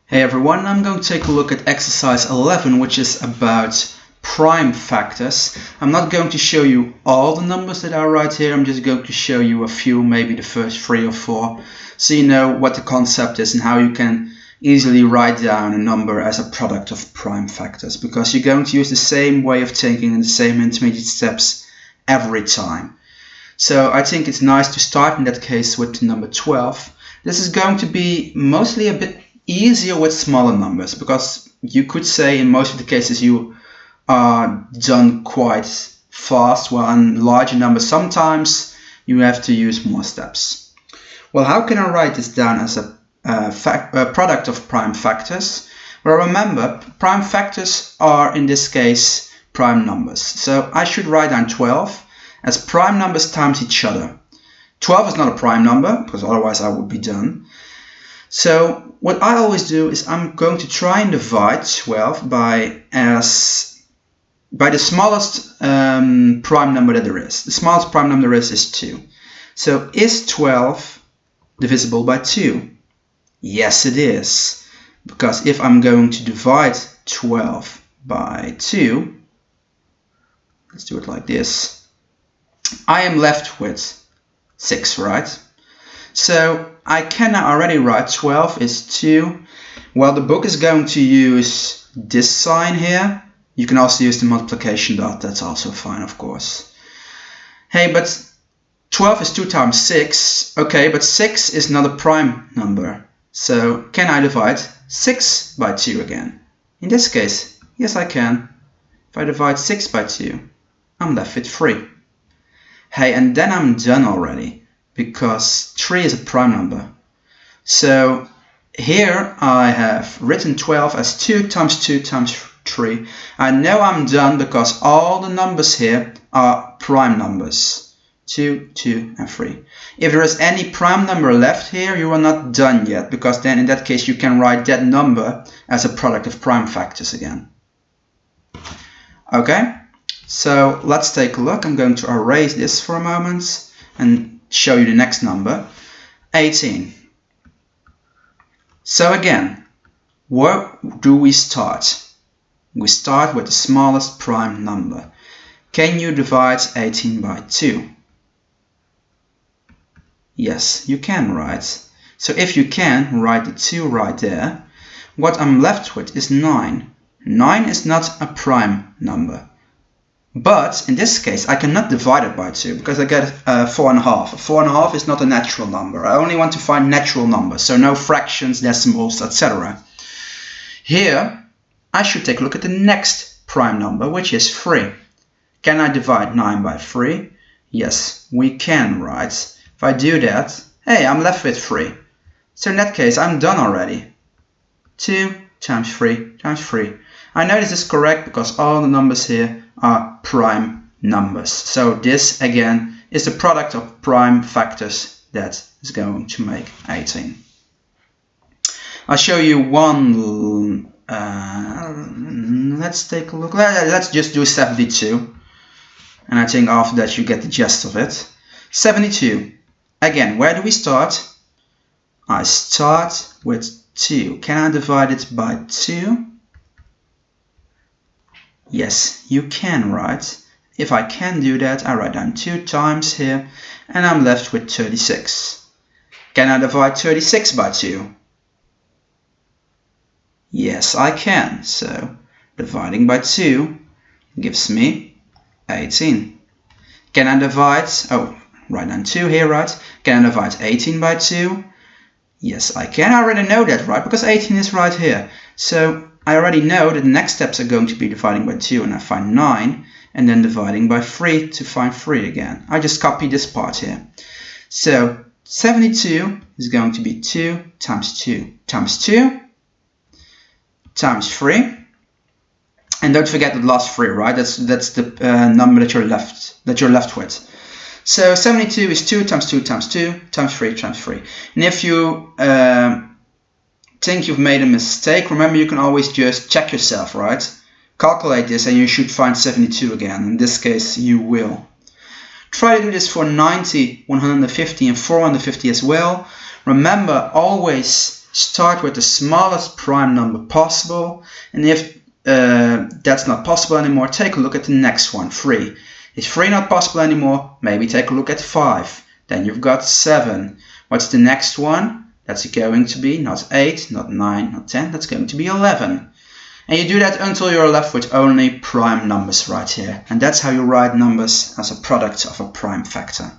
Hey everyone, I'm going to take a look at exercise 11, which is about prime factors. I'm not going to show you all the numbers that are right here, I'm just going to show you a few, maybe the first 3 or 4, so you know what the concept is and how you can easily write down a number as a product of prime factors, because you're going to use the same way of thinking and the same intermediate steps every time. So I think it's nice to start in that case with the number 12. This is going to be mostly a bit easier with smaller numbers, because you could say in most of the cases you are done quite fast, while in larger numbers sometimes you have to use more steps. Well, how can I write this down as a product of prime factors? Well, remember, prime factors are in this case prime numbers, so I should write down 12 as prime numbers times each other. 12 is not a prime number, because otherwise I would be done. So what I always do is I'm going to try and divide 12 by the smallest prime number that there is. The smallest prime number there is 2. So is 12 divisible by 2? Yes, it is. Because if I'm going to divide 12 by 2, let's do it like this, I am left with 6, right? So I can now already write 12 is 2. Well, the book is going to use this sign here. You can also use the multiplication dot, that's also fine, of course. Hey, but 12 is 2 times 6. Okay, but 6 is not a prime number. So can I divide 6 by 2 again? In this case, yes I can. If I divide 6 by 2, I'm left with 3. Hey, and then I'm done already, because 3 is a prime number. So here I have written 12 as 2 times 2 times 3. I know I'm done because all the numbers here are prime numbers. 2, 2 and 3. If there is any prime number left here, you are not done yet, because then in that case you can write that number as a product of prime factors again. Okay, so let's take a look. I'm going to erase this for a moment and show you the next number, 18. So again, where do we start? We start with the smallest prime number. Can you divide 18 by 2? Yes, you can, right? So if you can, write the 2 right there. What I'm left with is 9. 9 is not a prime number. But in this case, I cannot divide it by 2 because I get 4.5. 4.5 is not a natural number. I only want to find natural numbers, so no fractions, decimals, etc. Here, I should take a look at the next prime number, which is 3. Can I divide 9 by 3? Yes, we can, right? If I do that, hey, I'm left with 3. So in that case, I'm done already. 2 times 3 times 3. I know this is correct because all the numbers here are prime numbers. So this again is the product of prime factors that is going to make 18. I'll show you one, let's take a look, let's just do 72. And I think after that you get the gist of it. 72. Again, where do we start? I start with 2. Can I divide it by 2? Yes, you can, right? If I can do that, I write down 2 times here, and I'm left with 36. Can I divide 36 by 2? Yes, I can. So, dividing by 2 gives me 18. Can I divide, write down 2 here, right? Can I divide 18 by 2? Yes, I can. I already know that, right? Because 18 is right here. So, I already know that the next steps are going to be dividing by 2 and I find 9, and then dividing by 3 to find 3 again. I just copy this part here. So 72 is going to be 2 times 2 times 2 times 3. And don't forget the last 3, right? That's the number that you're left with. So 72 is 2 times 2 times 2 times 3 times 3. And if you think you've made a mistake, remember you can always just check yourself, right? Calculate this and you should find 72 again. In this case, you will. Try to do this for 90, 150 and 450 as well. Remember, always start with the smallest prime number possible, and if that's not possible anymore, take a look at the next one, 3. Is 3 not possible anymore? Maybe take a look at 5. Then you've got 7. What's the next one? That's going to be not 8, not 9, not 10, that's going to be 11. And you do that until you're left with only prime numbers right here. And that's how you write numbers as a product of a prime factor.